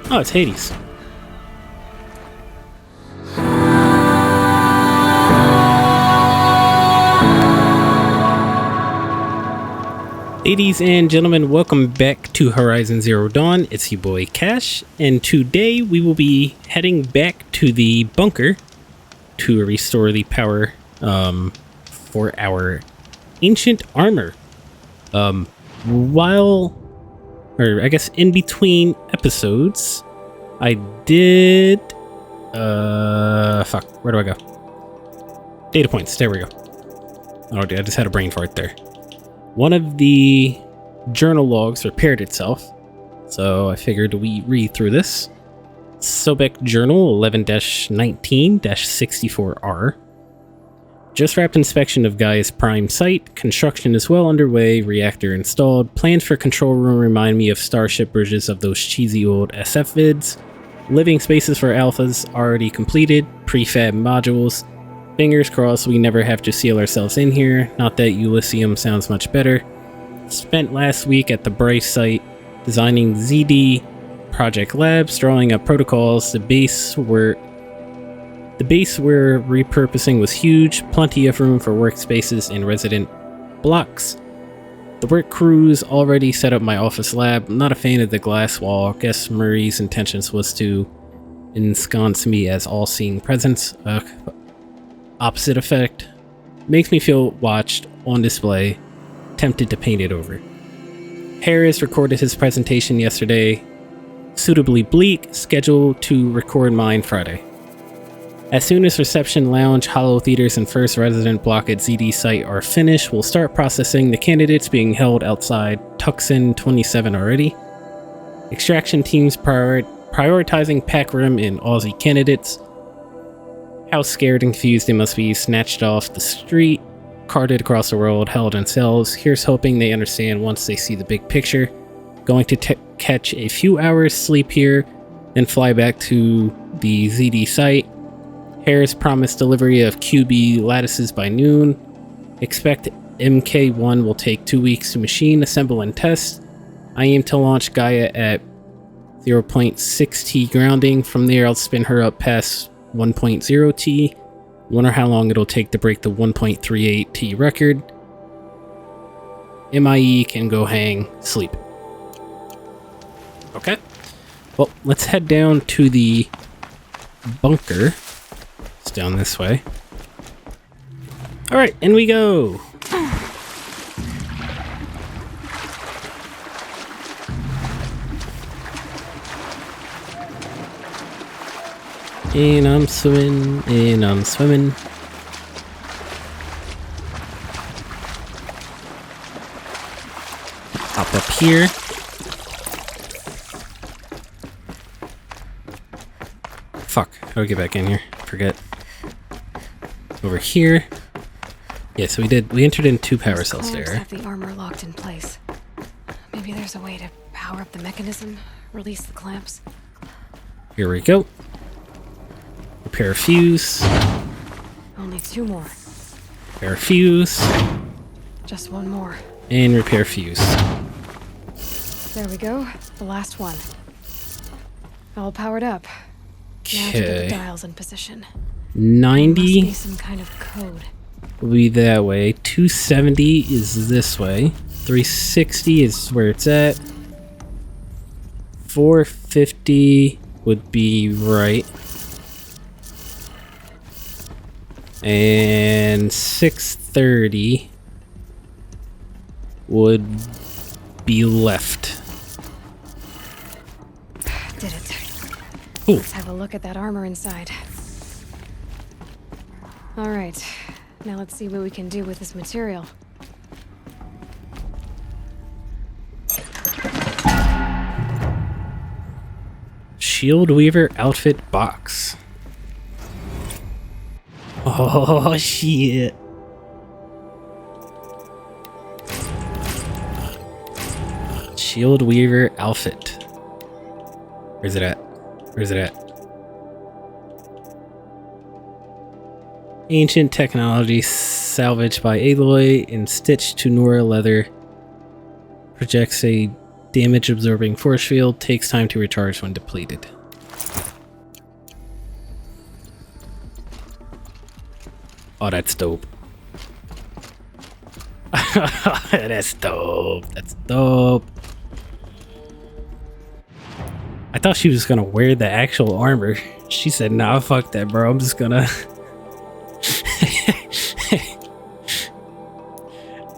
Oh, it's Hades. Ladies and gentlemen, welcome back to Horizon Zero Dawn. It's your boy Cash, and today we will be heading back to the bunker to restore the power for our ancient armor. In between episodes, I did where do I go? Data points, there we go. Oh, I just had a brain fart there. One of the journal logs repaired itself, so I figured we read through this. Sobek Journal 11-19-64R. Just wrapped inspection of Gaia's prime site. Construction is well underway. Reactor installed. Plans for control room remind me of Starship bridges of those cheesy old SF vids. Living spaces for alphas already completed. Prefab modules. Fingers crossed we never have to seal ourselves in here. Not that Elysium sounds much better. Spent last week at the Bryce site designing ZD project labs, drawing up protocols. The base we're repurposing was huge, plenty of room for workspaces and resident blocks. The work crews already set up my office lab. I'm not a fan of the glass wall. Guess Murray's intentions was to ensconce me as all-seeing presence. Opposite effect. Makes me feel watched, on display, tempted to paint it over. Harris recorded his presentation yesterday. Suitably bleak, scheduled to record mine Friday. As soon as reception lounge, hollow theaters, and first resident block at ZD site are finished, we'll start processing the candidates being held outside Tucson 27 already. Extraction teams prioritizing Pac Rim and Aussie candidates. How scared and confused they must be, snatched off the street, carted across the world, held in cells. Here's hoping they understand once they see the big picture. Going to catch a few hours sleep here, then fly back to the ZD site. Harris promised delivery of QB lattices by noon. Expect MK1 will take 2 weeks to machine, assemble, and test. I aim to launch Gaia at 0.6 T grounding. From there, I'll spin her up past 1.0 T. Wonder how long it'll take to break the 1.38 T record. MIE can go hang, sleep. Okay. Well, let's head down to the bunker. It's down this way. Alright, in we go! And I'm swimming, and I'm swimming. Hop up here. Fuck, how do I get back in here? Forget. Over here. Yeah, so we entered in 2 power cells there. Have the armor locked in place. Maybe there's a way to power up the mechanism, release the clamps. Here we go. Repair fuse. Only 2 more. Repair fuse. Just 1 more. And repair fuse. There we go. The last one. All powered up. Now to get the dials in position. 90 must be some kind of code. Will be that way. 270 is this way. 360 is where it's at. 450 would be right. And 630 would be left. Did it. Ooh. Let's have a look at that armor inside. Alright, now let's see what we can do with this material. Shield Weaver outfit box. Oh shit. Shield Weaver outfit. Where's it at? Where's it at? Ancient technology salvaged by Aloy and stitched to Nora leather. Projects a Damage absorbing force field takes time to recharge when depleted. Oh, that's dope. That's dope. That's dope. I thought she was gonna wear the actual armor. She said, nah, fuck that, bro. I'm just gonna...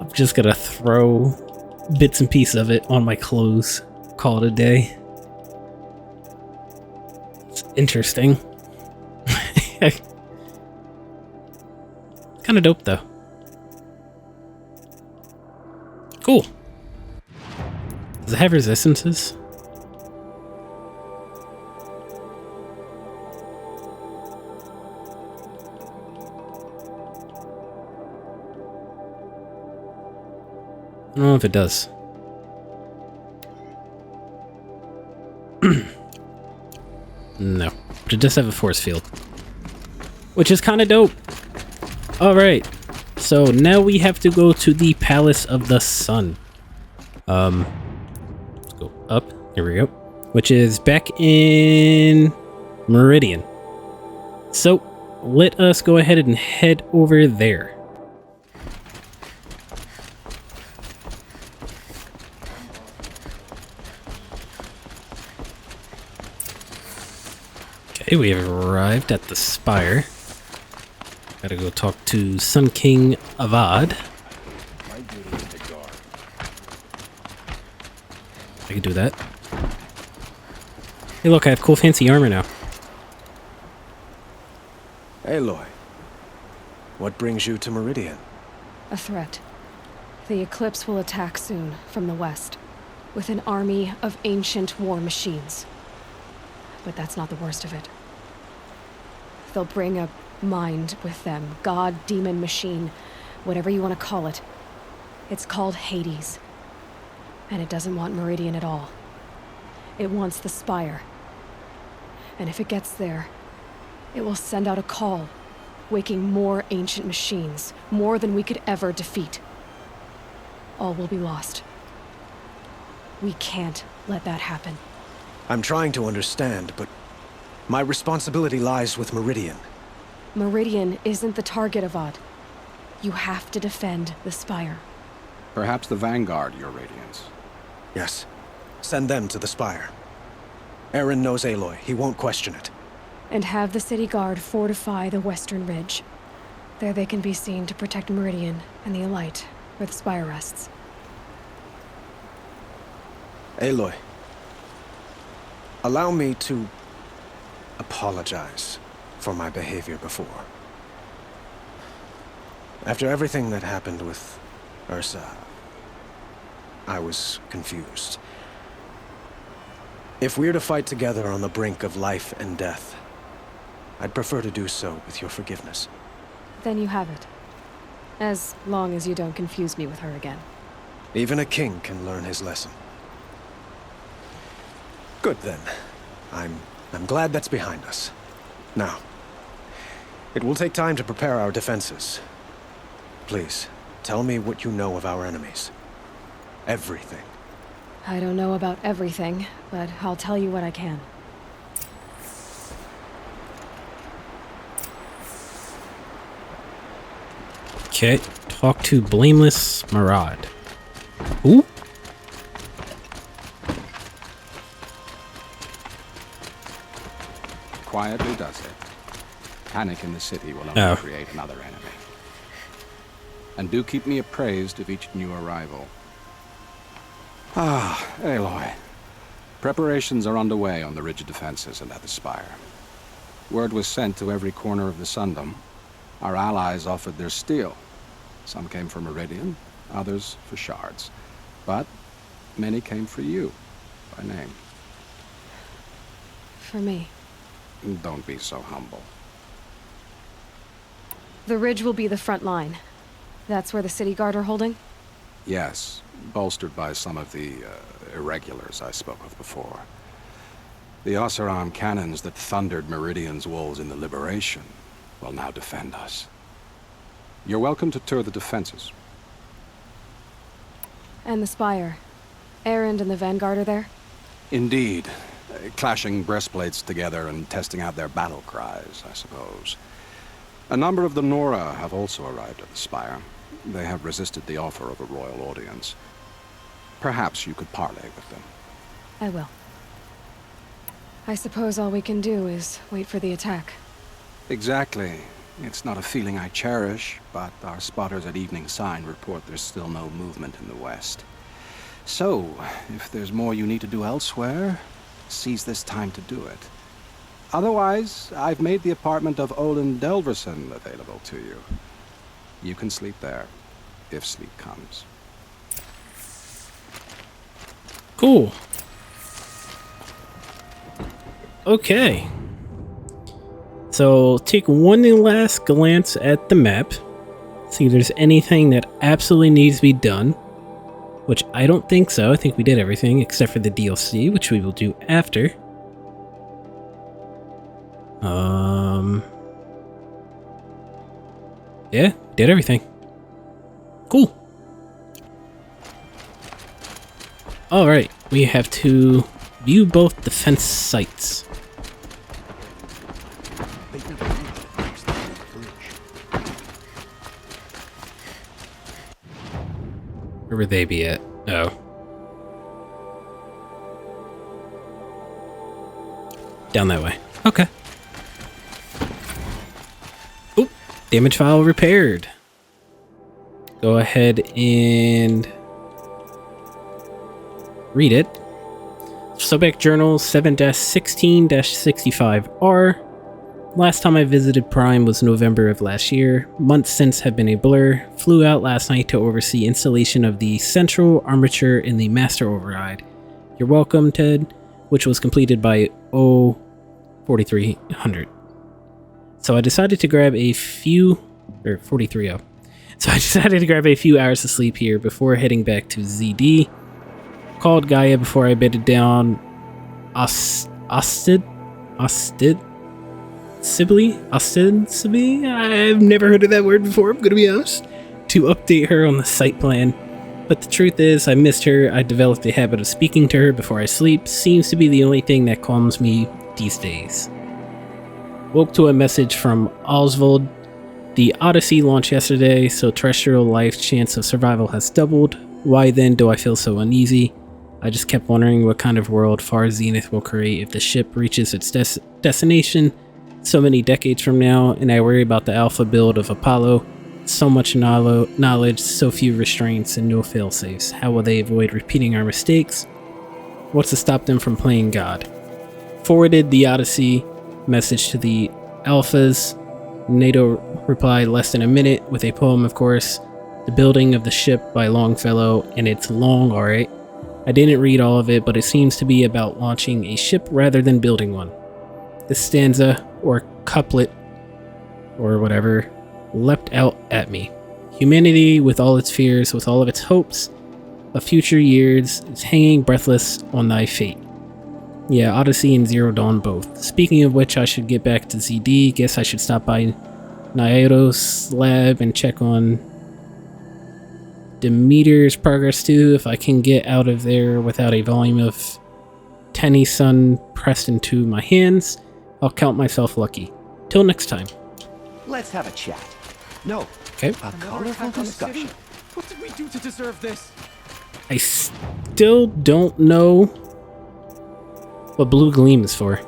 I'm just gonna throw bits and pieces of it on my clothes. Call it a day. It's interesting. Kind of dope, though. Cool. Does it have resistances? I don't know if it does. No. But it does have a force field. Which is kind of dope. Alright. So now we have to go to the Palace of the Sun. Let's go up. Here we go. Which is back in Meridian. So let us go ahead and head over there. Okay, we have arrived at the spire. Gotta go talk to Sun King Avad. I can do that. Hey look, I have cool fancy armor now. Aloy, what brings you to Meridian? A threat. The Eclipse will attack soon, from the west, with an army of ancient war machines. But that's not the worst of it. They'll bring a mind with them. God, demon, machine, whatever you want to call it. It's called Hades. And it doesn't want Meridian at all. It wants the Spire. And if it gets there, it will send out a call, waking more ancient machines, more than we could ever defeat. All will be lost. We can't let that happen. I'm trying to understand, but my responsibility lies with Meridian. Meridian isn't the target, Avad. You have to defend the Spire. Perhaps the Vanguard, Your Radiance. Yes. Send them to the Spire. Eren knows Aloy. He won't question it. And have the city guard fortify the western ridge. There they can be seen to protect Meridian and the Elite, where the Spire rests. Aloy, allow me to apologize for my behavior before. After everything that happened with Ursa, I was confused. If we're to fight together on the brink of life and death, I'd prefer to do so with your forgiveness. Then you have it. As long as you don't confuse me with her again. Even a king can learn his lesson. Good then. I'm glad that's behind us. Now, it will take time to prepare our defenses. Please, tell me what you know of our enemies. Everything. I don't know about everything, but I'll tell you what I can. Okay, talk to Blameless Marad. Who? Quietly does it. Panic in the city will only create another enemy. And do keep me appraised of each new arrival. Ah, Aloy. Preparations are underway on the ridge defenses and at the spire. Word was sent to every corner of the Sundom. Our allies offered their steel. Some came for Meridian, others for shards. But many came for you, by name. For me. Don't be so humble. The ridge will be the front line. That's where the city guard are holding? Yes, bolstered by some of the irregulars I spoke of before. The Oseram cannons that thundered Meridian's walls in the Liberation will now defend us. You're welcome to tour the defenses. And the spire. Erend and the Vanguard are there? Indeed. Clashing breastplates together and testing out their battle cries, I suppose. A number of the Nora have also arrived at the Spire. They have resisted the offer of a royal audience. Perhaps you could parley with them. I will. I suppose all we can do is wait for the attack. Exactly. It's not a feeling I cherish, but our spotters at Evening Sign report there's still no movement in the west. So, if there's more you need to do elsewhere, seize this time to do it. Otherwise, I've made the apartment of Olin Delverson available to you. You can sleep there, if sleep comes. Cool. Okay. So, take one last glance at the map. See if there's anything that absolutely needs to be done. Which I don't think so. I think we did everything except for the DLC, which we will do after. Yeah, did everything. Cool. Alright, we have to view both defense sites. Where would they be at? Oh. Down that way. Okay. Oop. Damage file repaired. Go ahead and read it. Subject Journal 7-16-65R. Last time I visited Prime was November of last year. Months since have been a blur. Flew out last night to oversee installation of the central armature in the master override. You're welcome, Ted, which was completed by 4300. So I decided to grab a few, or 430. So I decided to grab a few hours of sleep here before heading back to ZD. Called Gaia before I bedded down. Sibley? I've never heard of that word before, I'm gonna be honest. To update her on the site plan. But the truth is, I missed her. I developed a habit of speaking to her before I sleep. Seems to be the only thing that calms me these days. Woke to a message from Oswald. The Odyssey launched yesterday, so terrestrial life's chance of survival has doubled. Why then do I feel so uneasy? I just kept wondering what kind of world Far Zenith will create if the ship reaches its destination so many decades from now, and I worry about the alpha build of Apollo. So much knowledge, so few restraints, and no failsafes. How will they avoid repeating our mistakes? What's to stop them from playing God? Forwarded the Odyssey message to the Alphas. NATO replied less than a minute with a poem, of course. The Building of the Ship by Longfellow, and it's long, alright. I didn't read all of it, but it seems to be about launching a ship rather than building one. This stanza, or couplet, or whatever, leapt out at me. Humanity, with all its fears, with all of its hopes of future years, is hanging breathless on thy fate. Yeah, Odyssey and Zero Dawn both. Speaking of which, I should get back to ZD. Guess I should stop by Nairo's lab and check on Demeter's progress too, if I can get out of there without a volume of Tenny Sun pressed into my hands. I'll count myself lucky. Till next time. Let's have a chat. No. Okay. A colorful discussion. What did we do to deserve this? I still don't know what Blue Gleam is for.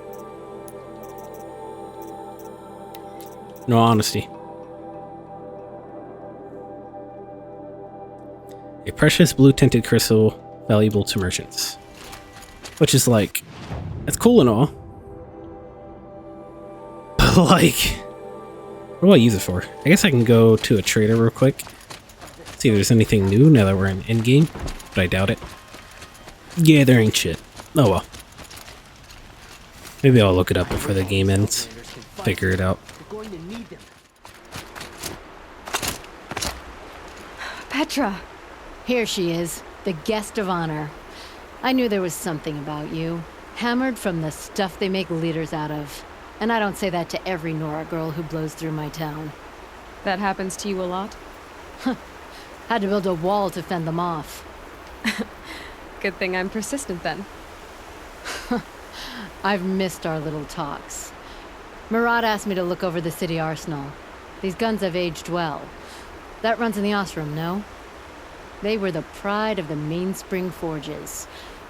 No honesty. A precious blue tinted crystal valuable to merchants. Which is like, that's cool and all. But like, what do I use it for? I guess I can go to a trader real quick. See if there's anything new now that we're in endgame. But I doubt it. Yeah, there ain't shit. Oh well. Maybe I'll look it up before the game ends. Figure it out. We're going to need them. Petra! Here she is, the guest of honor. I knew there was something about you. Hammered from the stuff they make leaders out of. And I don't say that to every Nora girl who blows through my town. That happens to you a lot? Had to build a wall to fend them off. Good thing I'm persistent then. I've missed our little talks. Murat asked me to look over the city arsenal. These guns have aged well. That runs in the Ostrom, no? They were the pride of the Mainspring forges,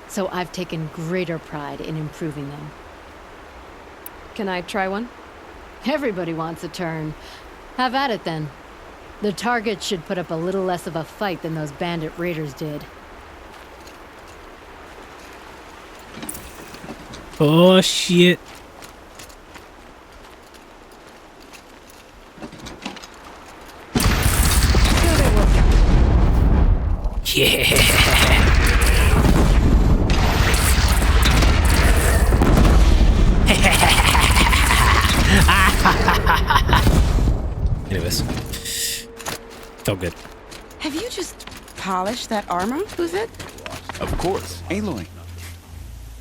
so I've taken greater pride in improving them. Can I try one? Everybody wants a turn. Have at it then. The target should put up a little less of a fight than those bandit raiders did. Oh shit. Yeah. Anyways, felt good. Have you just polished that armor? Who's it? Of course, Aloy.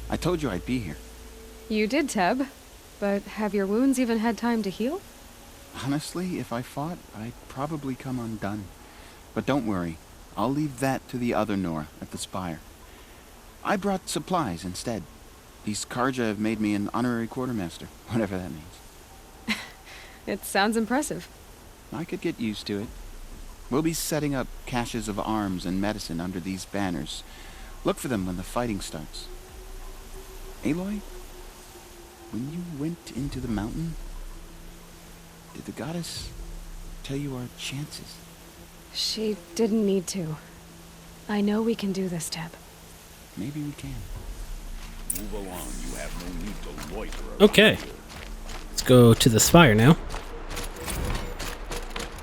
I told you I'd be here. You did, Teb. But have your wounds even had time to heal? Honestly, if I fought, I'd probably come undone. But don't worry, I'll leave that to the other Nora at the Spire. I brought supplies instead. These Karja have made me an honorary quartermaster, whatever that means. It sounds impressive. I could get used to it. We'll be setting up caches of arms and medicine under these banners. Look for them when the fighting starts. Aloy, when you went into the mountain, did the goddess tell you our chances? She didn't need to. I know we can do this, Teb. Maybe we can. Move along. You have no need to loiter. Okay. Let's go to the Spire now.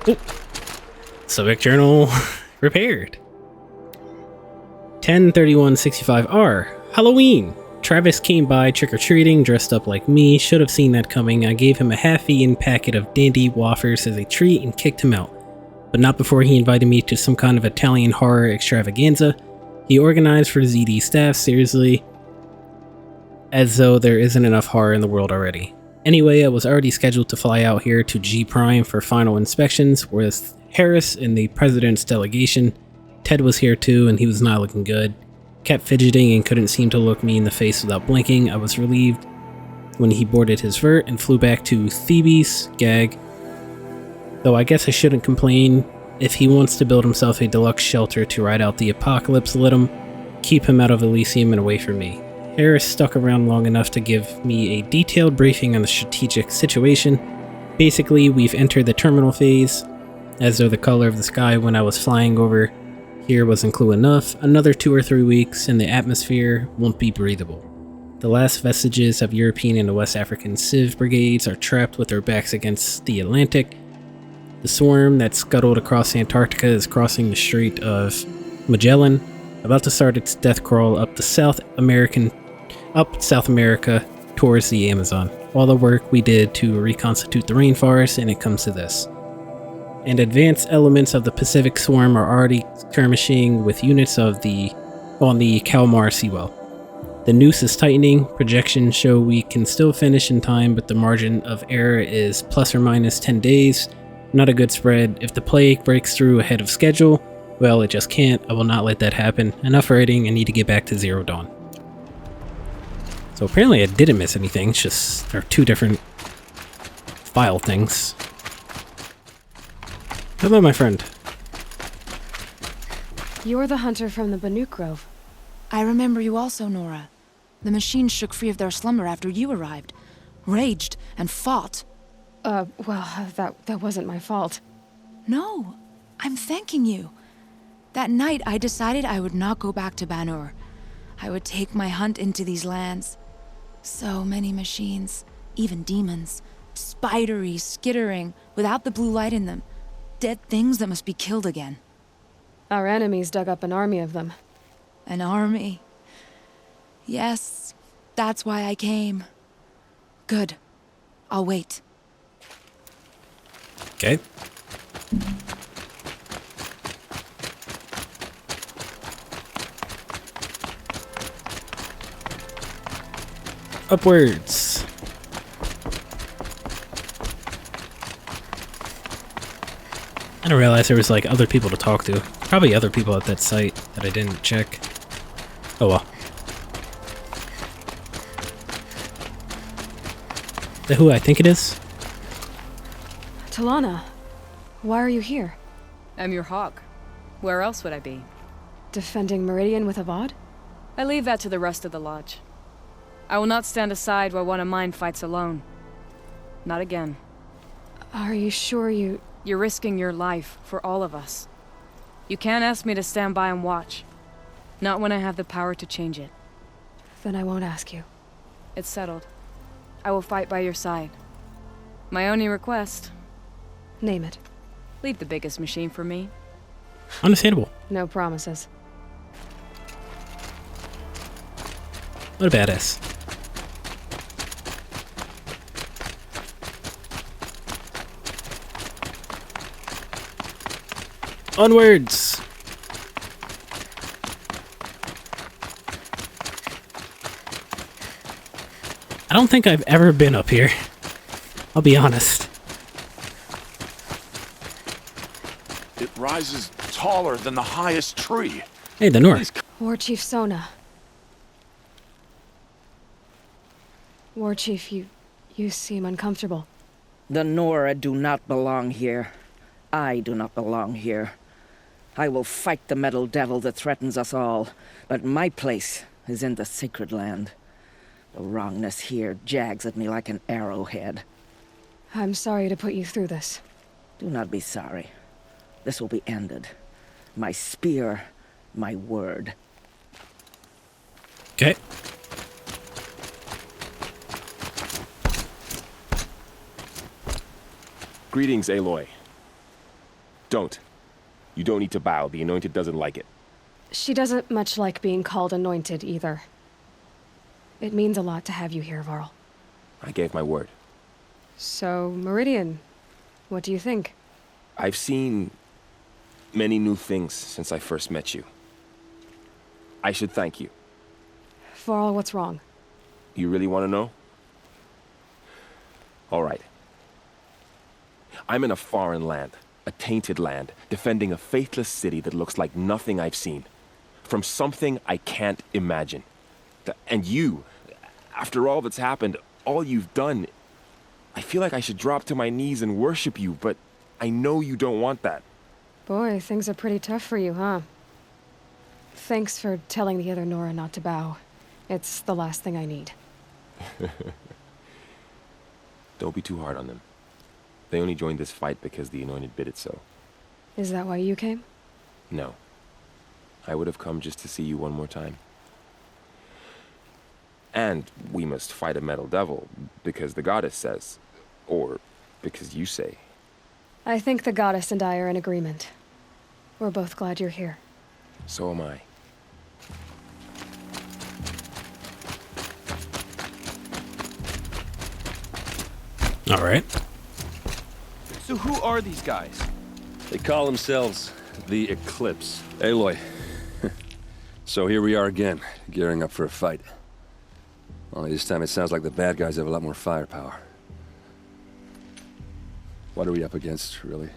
Ooh. Subject journal repaired. 10/31/65R. Halloween. Travis came by trick-or-treating, dressed up like me. Should have seen that coming. I gave him a half-eaten packet of dandy wafers as a treat and kicked him out. But not before he invited me to some kind of Italian horror extravaganza. He organized for ZD staff, seriously, as though there isn't enough horror in the world already. Anyway, I was already scheduled to fly out here to G Prime for final inspections with Harris in the president's delegation. Ted was here too, and he was not looking good. Kept fidgeting and couldn't seem to look me in the face without blinking. I was relieved when he boarded his vert and flew back to Thebes, gag. Though I guess I shouldn't complain. If he wants to build himself a deluxe shelter to ride out the apocalypse, let him. Keep him out of Elysium and away from me. Harris stuck around long enough to give me a detailed briefing on the strategic situation. Basically, we've entered the terminal phase, as though the color of the sky when I was flying over here wasn't clue enough. Another 2 or 3 weeks and the atmosphere won't be breathable. The last vestiges of European and West African Civ brigades are trapped with their backs against the Atlantic. The swarm that scuttled across Antarctica is crossing the Strait of Magellan, about to start its death crawl up South America towards the Amazon. All the work we did to reconstitute the rainforest, and it comes to this. And advanced elements of the Pacific Swarm are already skirmishing with units on the Kalmar Seawell. The noose is tightening. Projections show we can still finish in time, but the margin of error is plus or minus 10 days. Not a good spread. If the plague breaks through ahead of schedule, well, it just can't. I will not let that happen. Enough writing. I need to get back to Zero Dawn. So apparently I didn't miss anything. It's just there are 2 different file things. Hello, my friend. You're the hunter from the Banuk Grove. I remember you also, Nora. The machines shook free of their slumber after you arrived. Raged and fought. Well, that wasn't my fault. No, I'm thanking you. That night, I decided I would not go back to Banur. I would take my hunt into these lands. So many machines, even demons. Spidery, skittering, without the blue light in them. Dead things that must be killed again. Our enemies dug up an army of them. An army? Yes, that's why I came. Good. I'll wait. Okay. Upwards. I didn't realize there was like other people to talk to. Probably other people at that site that I didn't check. Oh well. Is that who I think it is? Talana, why are you here? I'm your hawk. Where else would I be? Defending Meridian with Avad? I leave that to the rest of the Lodge. I will not stand aside while one of mine fights alone. Not again. Are you sure you... You're risking your life for all of us. You can't ask me to stand by and watch. Not when I have the power to change it. Then I won't ask you. It's settled. I will fight by your side. My only request... Name it. Leave the biggest machine for me. Understandable. No promises. What a badass. Onwards! I don't think I've ever been up here. I'll be honest. It rises taller than the highest tree. Hey, the North. War Chief Sona. War Chief, you seem uncomfortable. The Nora do not belong here. I do not belong here. I will fight the metal devil that threatens us all, but my place is in the sacred land. The wrongness here jags at me like an arrowhead. I'm sorry to put you through this. Do not be sorry. This will be ended. My spear, my word. Okay. Greetings, Aloy. Don't. You don't need to bow. The Anointed doesn't like it. She doesn't much like being called anointed, either. It means a lot to have you here, Varl. I gave my word. So, Meridian, what do you think? I've seen many new things since I first met you. I should thank you. Varl, what's wrong? You really want to know? All right. I'm in a foreign land, a tainted land, defending a faithless city that looks like nothing I've seen. From something I can't imagine. And you, after all that's happened, all you've done, I feel like I should drop to my knees and worship you, but I know you don't want that. Boy, things are pretty tough for you, huh? Thanks for telling the other Nora not to bow. It's the last thing I need. Don't be too hard on them. They only joined this fight because the Anointed bid it so. Is that why you came? No. I would have come just to see you one more time. And we must fight a metal devil, because the goddess says. Or because you say. I think the goddess and I are in agreement. We're both glad you're here. So am I. All right. So who are these guys? They call themselves the Eclipse. Aloy. So here we are again, gearing up for a fight. Only this time it sounds like the bad guys have a lot more firepower. What are we up against, really?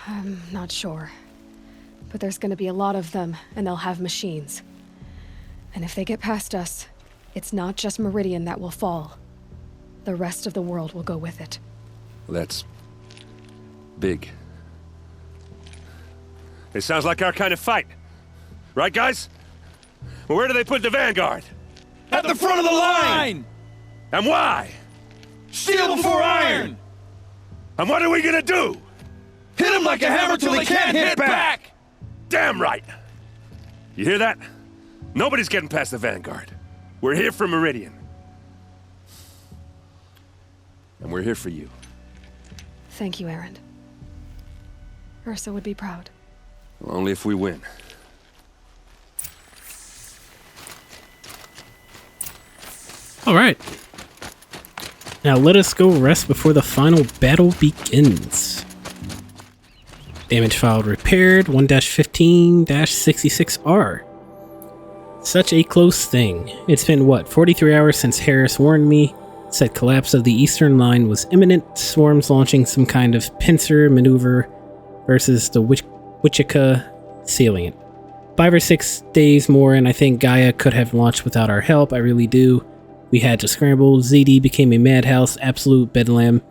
I'm not sure. But there's gonna be a lot of them, and they'll have machines. And if they get past us, it's not just Meridian that will fall. The rest of the world will go with it. Well, that's big. It sounds like our kind of fight. Right, guys? Well, where do they put the Vanguard? At the front of the line! And why? Steel before iron! And what are we gonna do? Hit them like a hammer till they can't hit back! Damn right! You hear that? Nobody's getting past the Vanguard. We're here for Meridian. And we're here for you. Thank you, Aaron. Ursa would be proud. Well, only if we win. All right. Now let us go rest before the final battle begins. Damage file repaired 1-15-66R. Such a close thing. It's been what, 43 hours since Harris warned me, said collapse of the eastern line was imminent, swarms launching some kind of pincer maneuver versus the Wichita salient. 5 or 6 days more, and I think Gaia could have launched without our help. I really do. We had to scramble. ZD became a madhouse, absolute bedlam.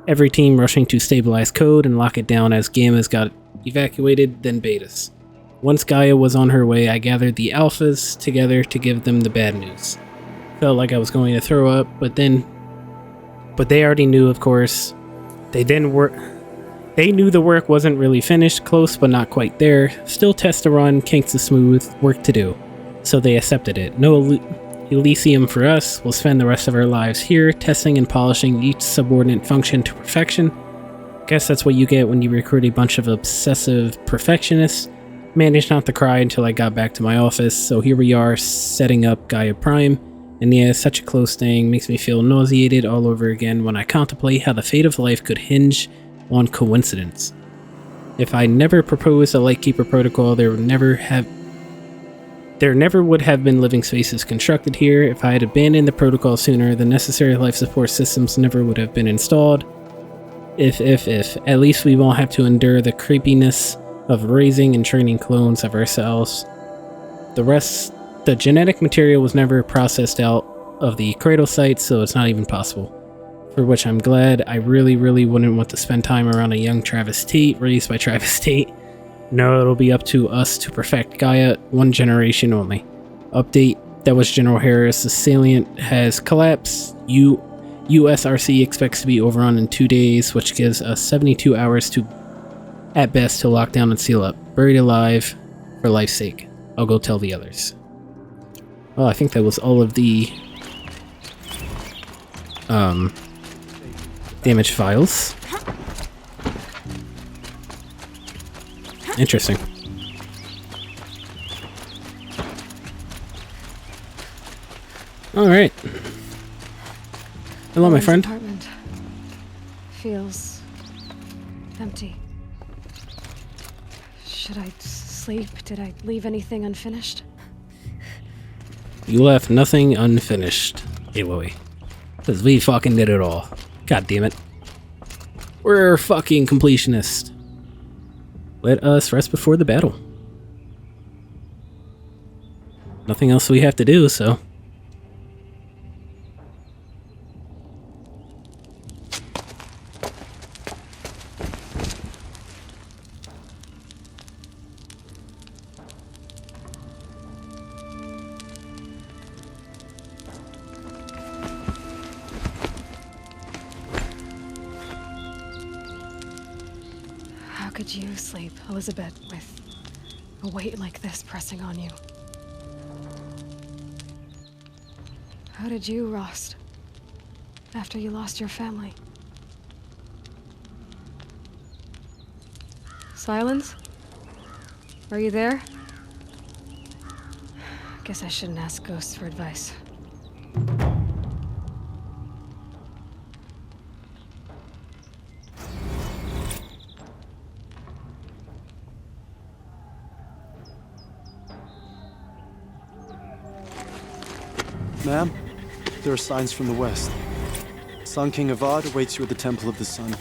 Every team rushing to stabilize code and lock it down as Gammas got evacuated, then Betas. Once Gaia was on her way, I gathered the Alphas together to give them the bad news. Felt like I was going to throw up, but they already knew, of course. They knew the work wasn't really finished, close but not quite there. Still test to run, kinks to smooth, work to do. So they accepted it. No Elysium for us. We'll spend the rest of our lives here, testing and polishing each subordinate function to perfection. Guess that's what you get when you recruit a bunch of obsessive perfectionists. Managed not to cry until I got back to my office, so here we are, setting up Gaia Prime. And yeah, such a close thing makes me feel nauseated all over again when I contemplate how the fate of life could hinge on coincidence. If I never proposed a Lightkeeper protocol, there never would have been living spaces constructed here. If I had abandoned the protocol sooner, the necessary life support systems never would have been installed. If, at least we won't have to endure the creepiness of raising and training clones of ourselves. The genetic material was never processed out of the cradle site, so it's not even possible. For which I'm glad. I really wouldn't want to spend time around a young Travis Tate, raised by Travis Tate. No, it'll be up to us to perfect Gaia, one generation only. Update, that was General Harris. The salient has collapsed. USRC expects to be overrun in 2 days, which gives us 72 hours at best to lock down and seal up. Buried alive, for life's sake. I'll go tell the others. Oh, I think that was all of the damage files. Interesting. Alright. Hello, my friend. Apartment feels empty. Should I sleep? Did I leave anything unfinished? You left nothing unfinished, Aloy. Because we fucking did it all. God damn it. We're fucking completionists. Let us rest before the battle. Nothing else we have to do, so... How could you sleep, Elizabeth, with a weight like this pressing on you? How did you, Rost, after you lost your family? Silence? Are you there? Guess I shouldn't ask ghosts for advice. Ma'am, there are signs from the west. Sun King Avad awaits you at the Temple of the Sun.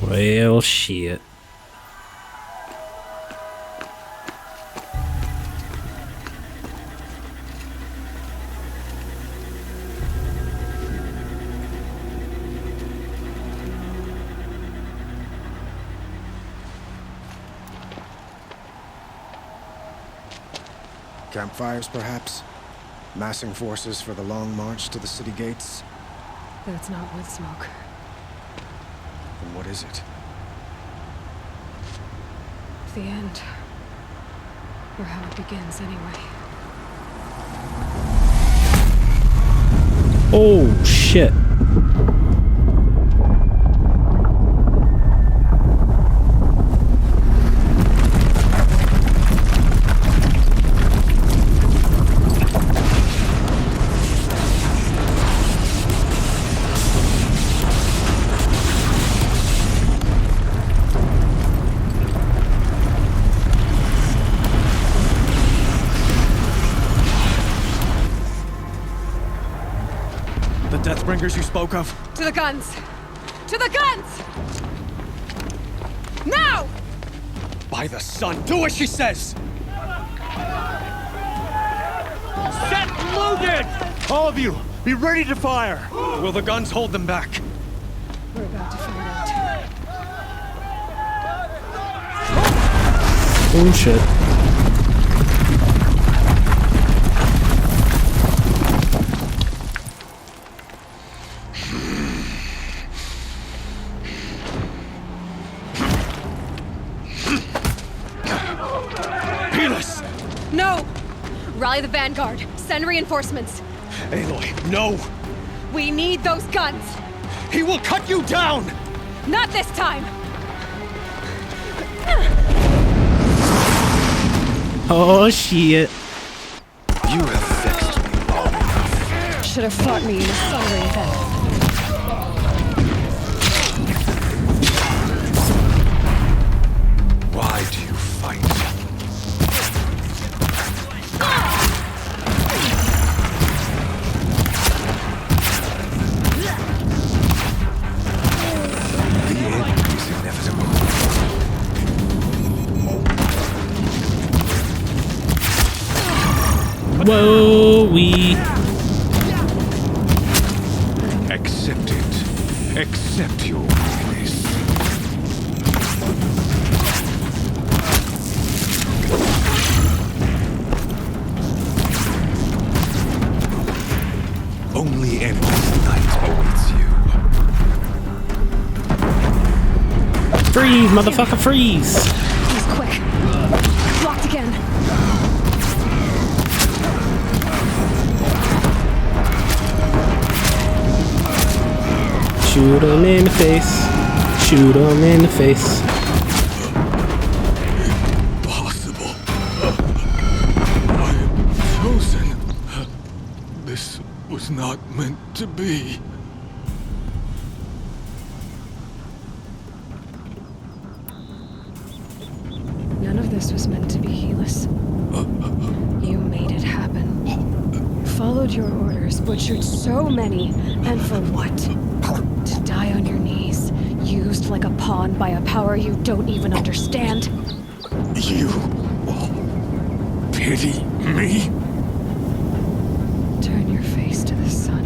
Well, shit. Campfires, perhaps? Massing forces for the long march to the city gates? That's not wood smoke. Then what is it? The end. Or how it begins, anyway. Oh, shit. Deathbringers you spoke of? To the guns! To the guns! Now! By the sun, do as she says! Set loaded! All of you, be ready to fire! Will the guns hold them back? We're about to find out. Oh shit. No! Rally the vanguard. Send reinforcements. Aloy, no! We need those guns! He will cut you down! Not this time! Oh shit. You have vexed me long enough. Should have fought me in the soldering then. Why do you fight? The end is inevitable. Whoa, we. Accept it. Accept your weakness. Only endless night awaits you. Freeze, motherfucker, freeze! He's quick. Blocked again. Shoot him in the face. Shoot him in the face. Impossible. I am chosen. This was not meant to be. None of this was meant to be, Helis. You made it happen. Followed your orders, butchered so many, and for what? To die on your knees, used like a pawn by a power you don't even understand. You pity me? Turn your face to the sun.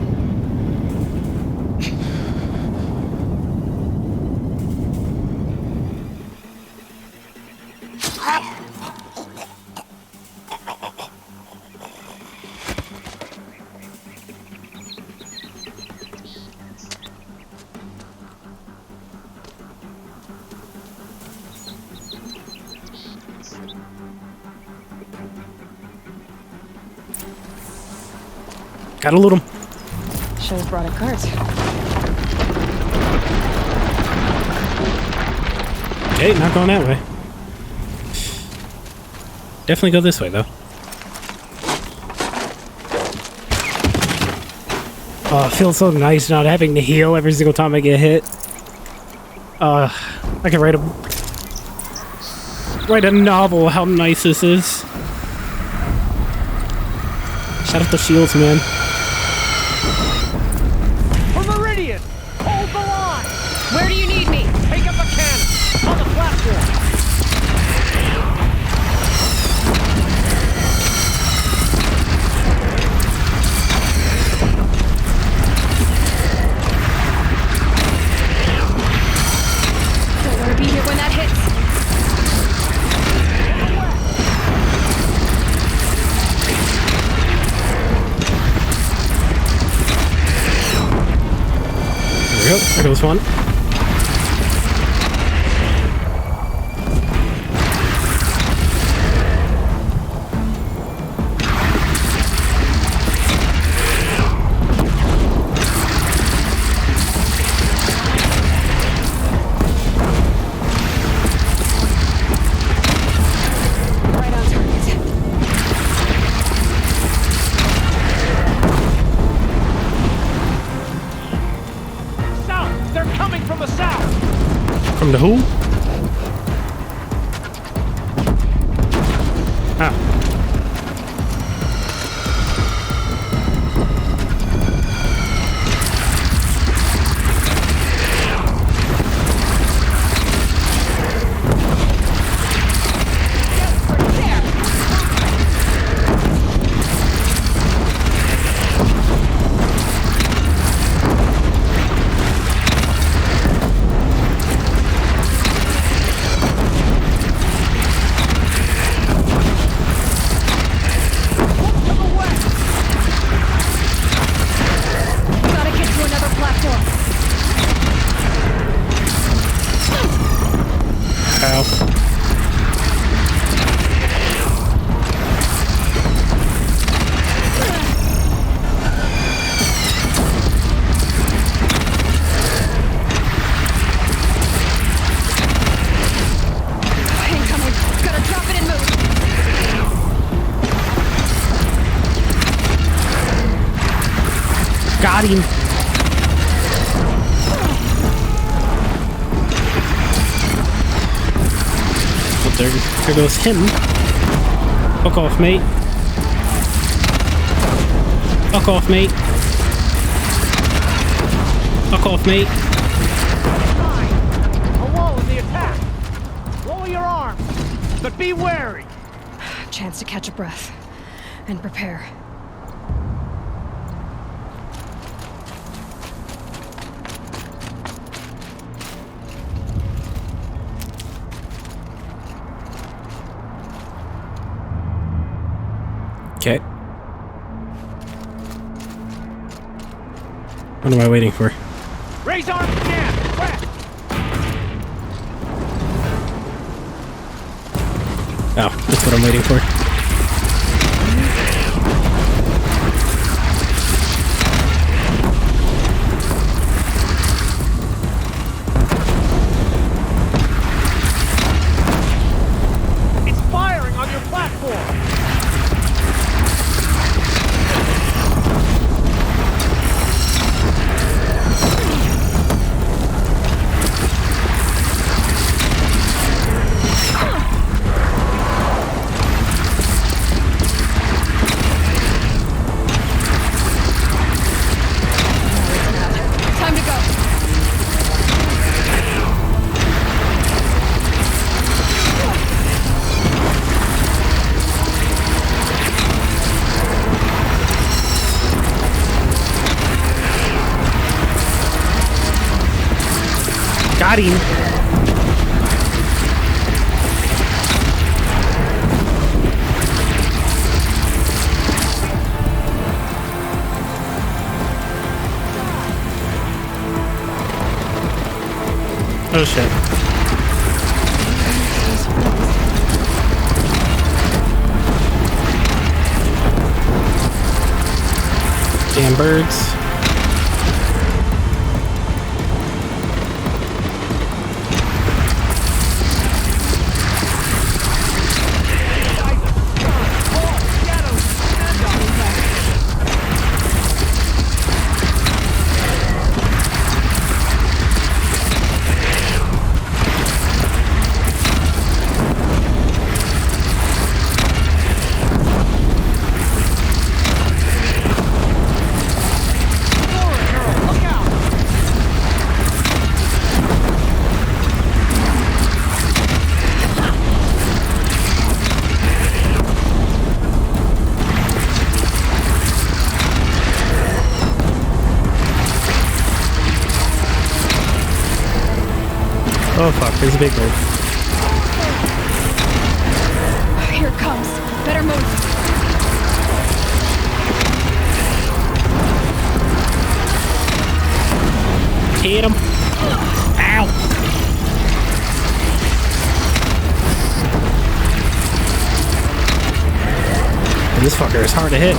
Gotta loot him. Should have brought a cart. Okay, not going that way. Definitely go this way, though. Oh, it feels so nice not having to heal every single time I get hit. I can write a novel how nice this is. Shout out the shields, man. For Meridian! Hold the line! Where do you need me? Take up a cannon! On the platform! Don't want to be here when that hits. There we go. There goes one. Right on target. South! They're coming from the south! From the who? Ah. Got him. Oh, there goes him. Fuck off, mate. Fuck off, mate. Fuck off, mate. Alone in the attack. Lower your arms, but be wary. Chance to catch a breath and prepare. Okay. What am I waiting for? Raise arms again. West. Oh, that's what I'm waiting for. It's firing on your platform. Time to go. Got him. Oh shit. Damn birds. Oh fuck, there's a big bird. Here it comes. Better move. Hit him. Ow. And this fucker is hard to hit.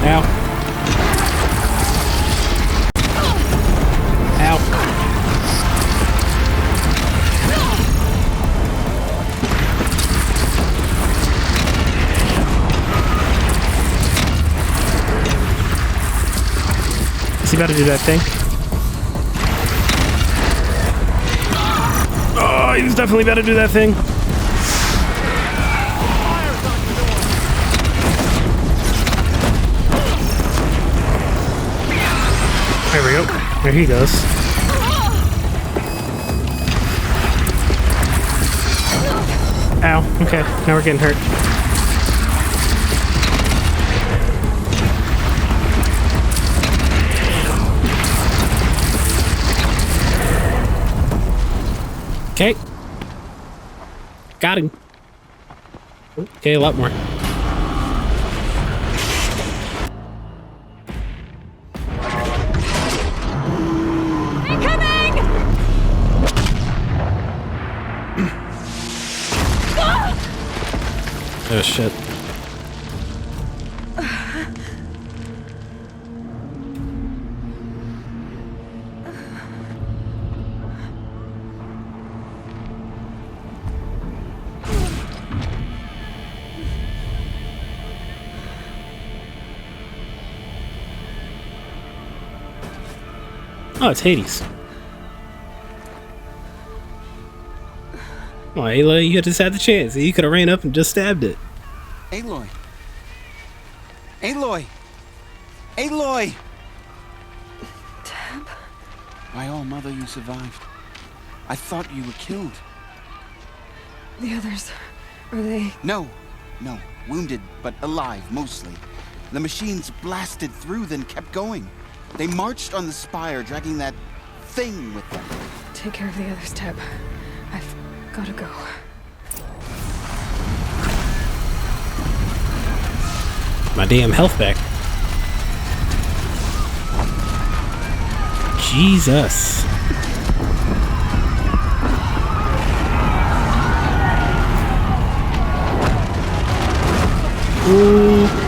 Ow. Ow. Is he about to do that thing? Oh, he's definitely about to do that thing. There we go. There he goes. Ow. Okay. Now we're getting hurt. Okay. Got him. Okay, a lot more. Oh shit. Oh, it's Hades. Come on, Aloy, you just had the chance. You could have ran up and just stabbed it. Aloy. Aloy! Aloy! Tab? By all mother, you survived. I thought you were killed. The others, are they? No. Wounded, but alive, mostly. The machines blasted through, then kept going. They marched on the spire, dragging that thing with them. Take care of the others, Tab. I've gotta go. My damn health back. Jesus.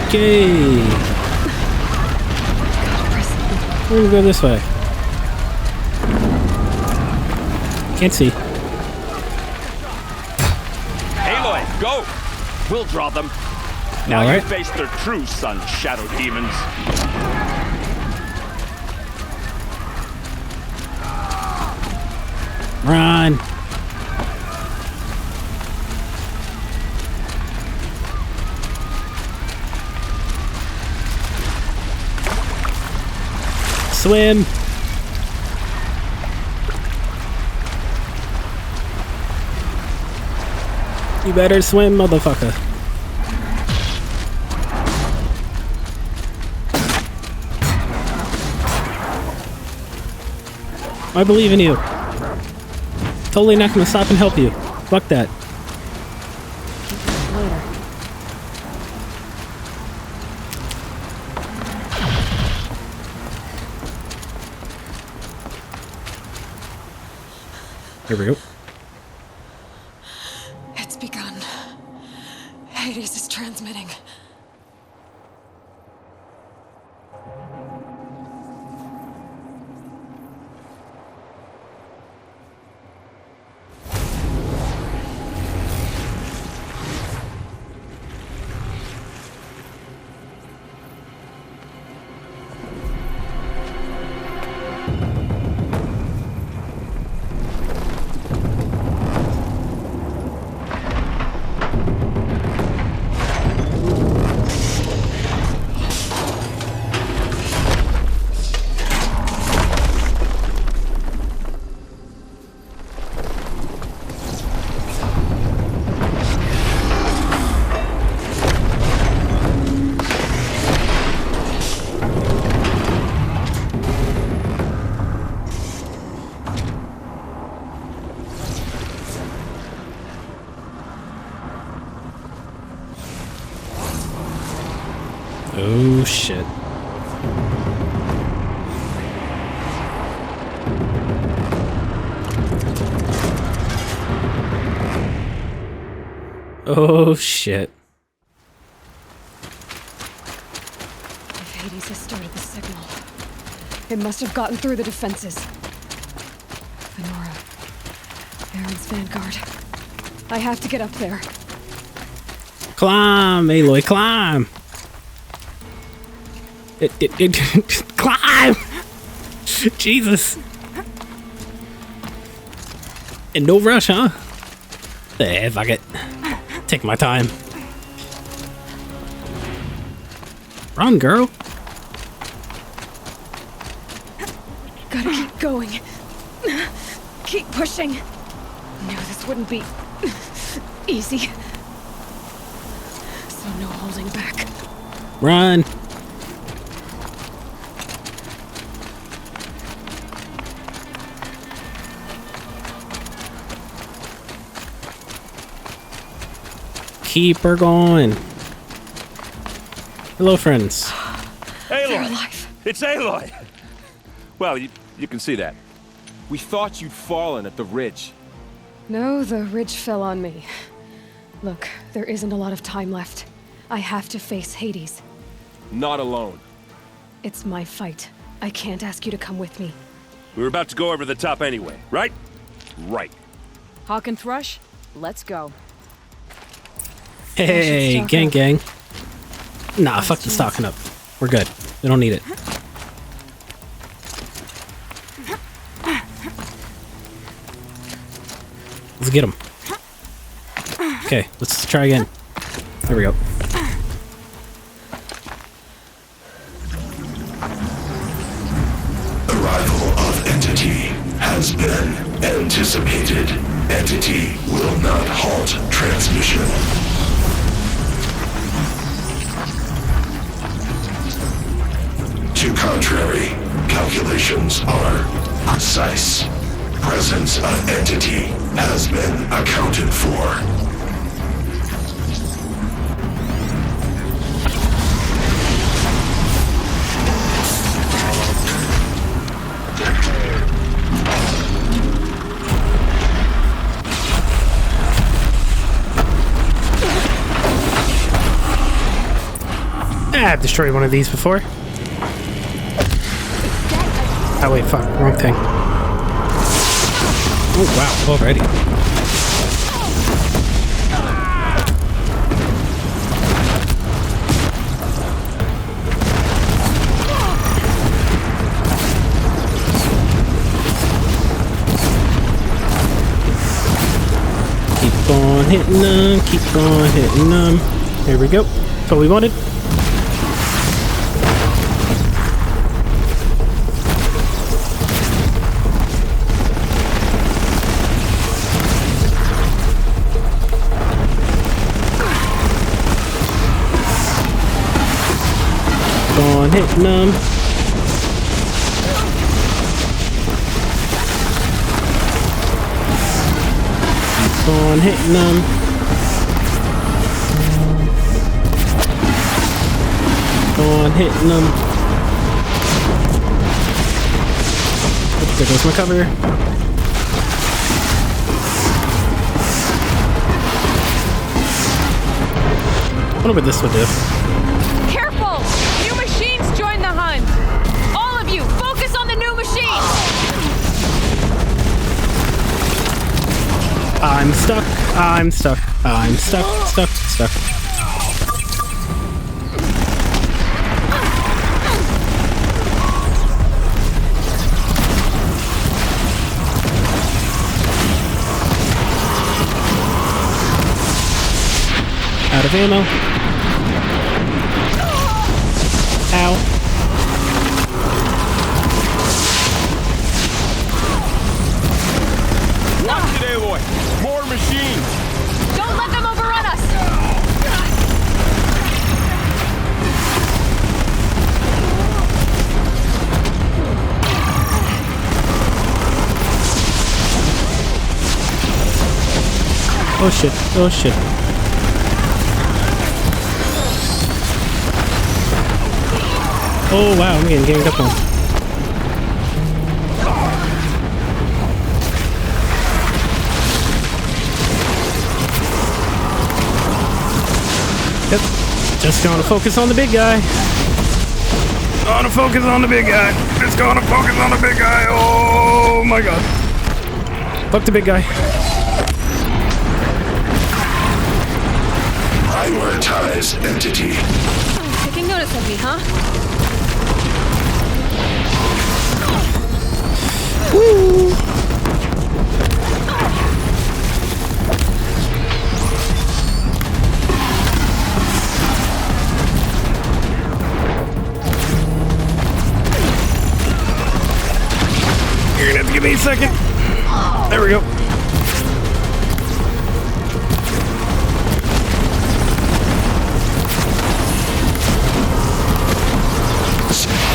Okay. We're gonna go this way. Can't see. Aloy, go! We'll draw them. Now All right. you face their true sun, shadow demons. Run. Swim. You better swim, motherfucker. I believe in you. Totally not gonna stop and help you. Fuck that. Here we go. It's begun. Hades is transmitting. Oh shit. Oh shit. If Hades has started the signal, it must have gotten through the defenses. Venora, Aaron's vanguard. I have to get up there. Climb, Aloy, climb! Climb! Jesus! And no rush, huh? Eh, fuck it. Take my time. Run, girl! Gotta keep going. Keep pushing. Knew this wouldn't be easy. So no holding back. Run! Keep her going. Hello, friends. Aloy! It's Aloy! Well, you can see that. We thought you'd fallen at the ridge. No, the ridge fell on me. Look, there isn't a lot of time left. I have to face Hades. Not alone. It's my fight. I can't ask you to come with me. We were about to go over the top anyway, right? Right. Hawk and Thrush, let's go. Hey, gang, gang. Nah, fuck the stocking up. We're good. We don't need it. Let's get him. Okay, let's try again. There we go. Arrival of entity has been anticipated. Entity will not halt transmission. To contrary, calculations are precise. Presence of entity has been accounted for. I've destroyed one of these before. Oh wait, fuck, wrong thing. Oh wow, already. Keep on hitting them, keep on hitting them. There we go. That's what we wanted. Hitting them. Keep on hitting them. Keep on hitting them. Oops, there goes my cover. I wonder what this would do. I'm stuck, I'm stuck, I'm stuck. Out of ammo. Ow. Watch it, Aloy! More machines! Don't let them overrun us! Oh shit, oh shit. Oh wow, I'm getting ganged up on. Yep, just gonna focus on the big guy. Gonna focus on the big guy. Just gonna focus on the big guy. Oh my god. Fuck the big guy. Prioritize entity. Taking notice of me, huh? Woo! You're gonna have to give me a second. There we go.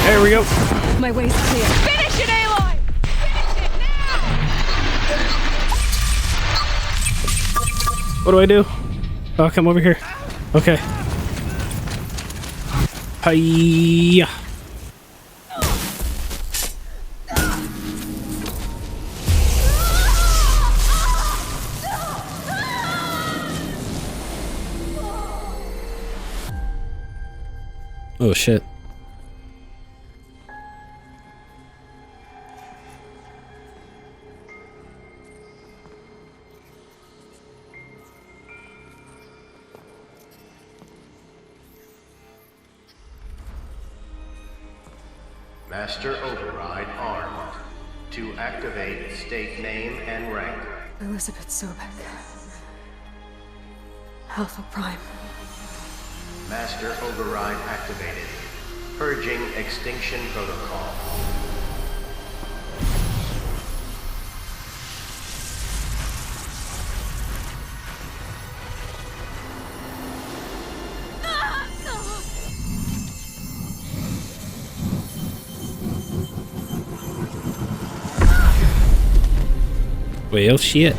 There we go. My way's clear. Finish it, Aloy! Finish it now! What do I do? Oh, come over here. Okay. Hiya. Oh shit. Master Override armed. to activate state name and rank. Elizabeth Sobek. Alpha Prime. Master override activated. Purging extinction protocol. Well, shit.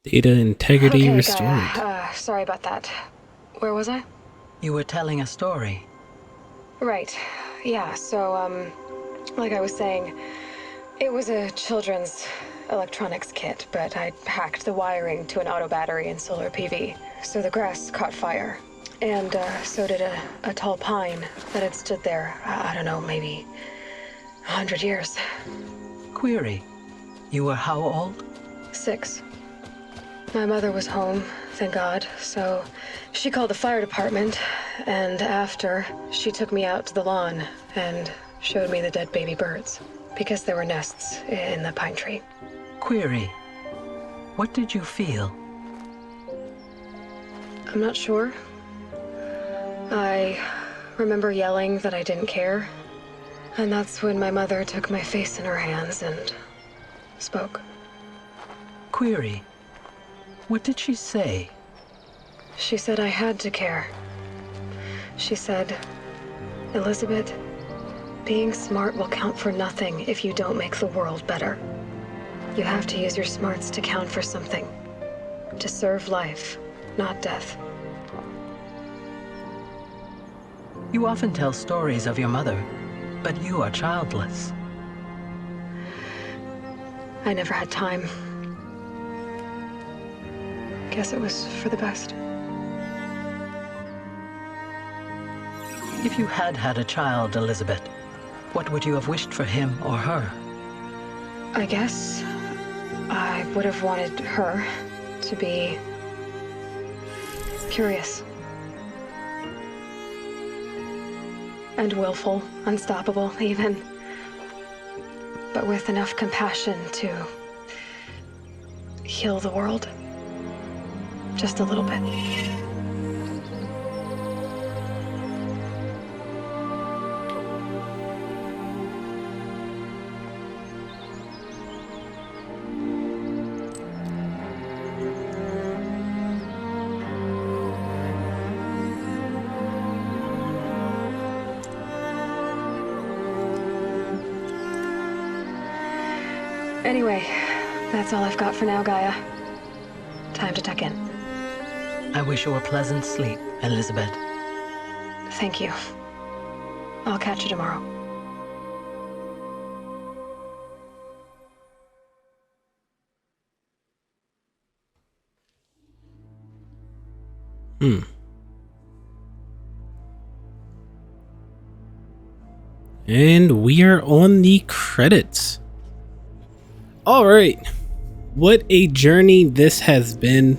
Data integrity restored. Gaia. Sorry about that. Where was I? You were telling a story. Right. Yeah, so, like I was saying, it was a children's electronics kit, but I hacked the wiring to an auto battery and solar PV. So the grass caught fire. And, so did a tall pine that had stood there, I don't know, maybe 100 years. Query. You were how old? 6. My mother was home, thank God, so she called the fire department, and after, she took me out to the lawn and showed me the dead baby birds, because there were nests in the pine tree. Query. What did you feel? I'm not sure. I remember yelling that I didn't care, and that's when my mother took my face in her hands and spoke. Query. What did she say? She said I had to care. She said, Elizabeth, being smart will count for nothing if you don't make the world better. You have to use your smarts to count for something. To serve life, not death. You often tell stories of your mother, but you are childless. I never had time. Guess it was for the best. If you had had a child, Elizabeth, what would you have wished for him or her? I guess I would have wanted her to be curious. And willful, unstoppable, even. But with enough compassion to heal the world. Just a little bit. Anyway, that's all I've got for now, Gaia. Time to tuck in. I wish you a pleasant sleep, Elizabeth. Thank you. I'll catch you tomorrow. And we are on the credits. All right. What a journey this has been.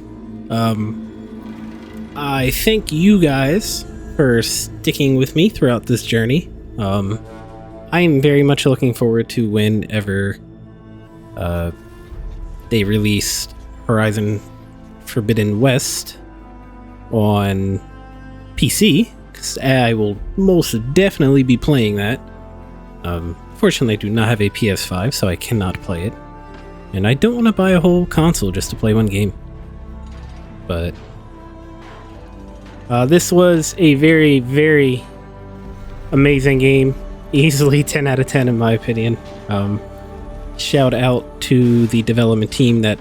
I thank you guys for sticking with me throughout this journey. I am very much looking forward to whenever they release Horizon Forbidden West on PC, because I will most definitely be playing that. Fortunately, I do not have a PS5, so I cannot play it. And I don't want to buy a whole console just to play one game. But this was a very, very amazing game. Easily 10 out of 10 in my opinion. Shout out to the development team that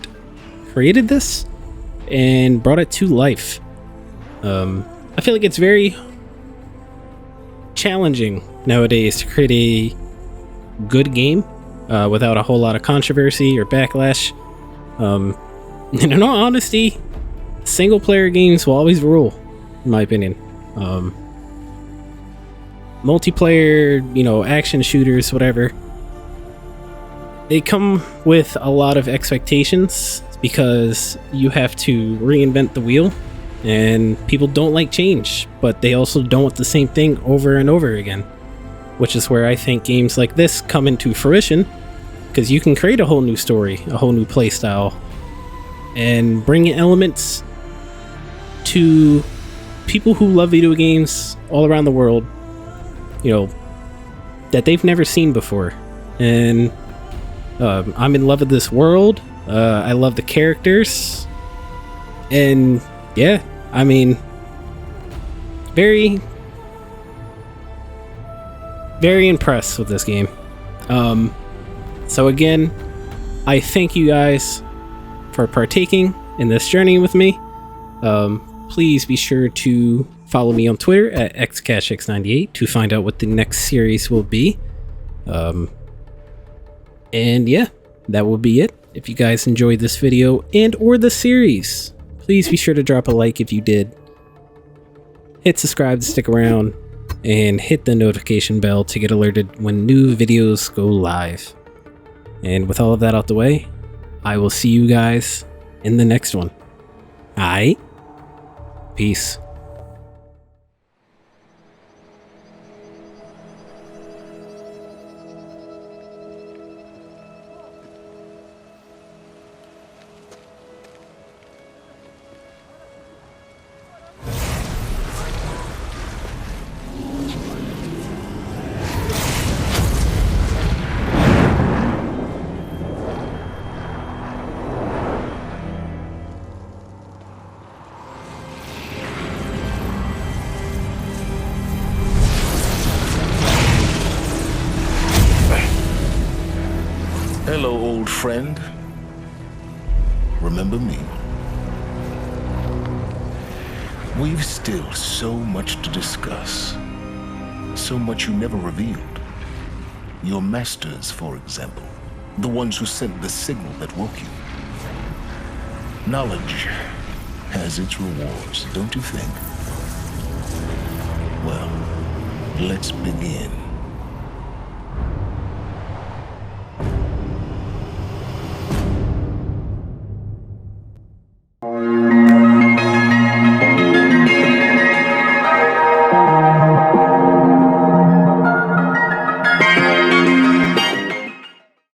created this and brought it to life. I feel like it's very challenging nowadays to create a good game without a whole lot of controversy or backlash. And in all honesty, single player games will always rule, in my opinion. Multiplayer, action shooters, whatever, they come with a lot of expectations because you have to reinvent the wheel, and people don't like change, but they also don't want the same thing over and over again, which is where I think games like this come into fruition, because you can create a whole new story, a whole new playstyle, and bring elements to people who love video games all around the world, that they've never seen before. And I'm in love with this world. I love the characters, and yeah, I mean, very, very impressed with this game. So again, I thank you guys for partaking in this journey with me. Please be sure to follow me on Twitter at xcashx98 to find out what the next series will be. And yeah, that will be it. If you guys enjoyed this video and or the series, please be sure to drop a like if you did. Hit subscribe to stick around, and hit the notification bell to get alerted when new videos go live. And with all of that out the way, I will see you guys in the next one. Aight? Peace. Hello, old friend. Remember me? We've still so much to discuss. So much you never revealed. Your masters, for example. The ones who sent the signal that woke you. Knowledge has its rewards, don't you think? Well, let's begin.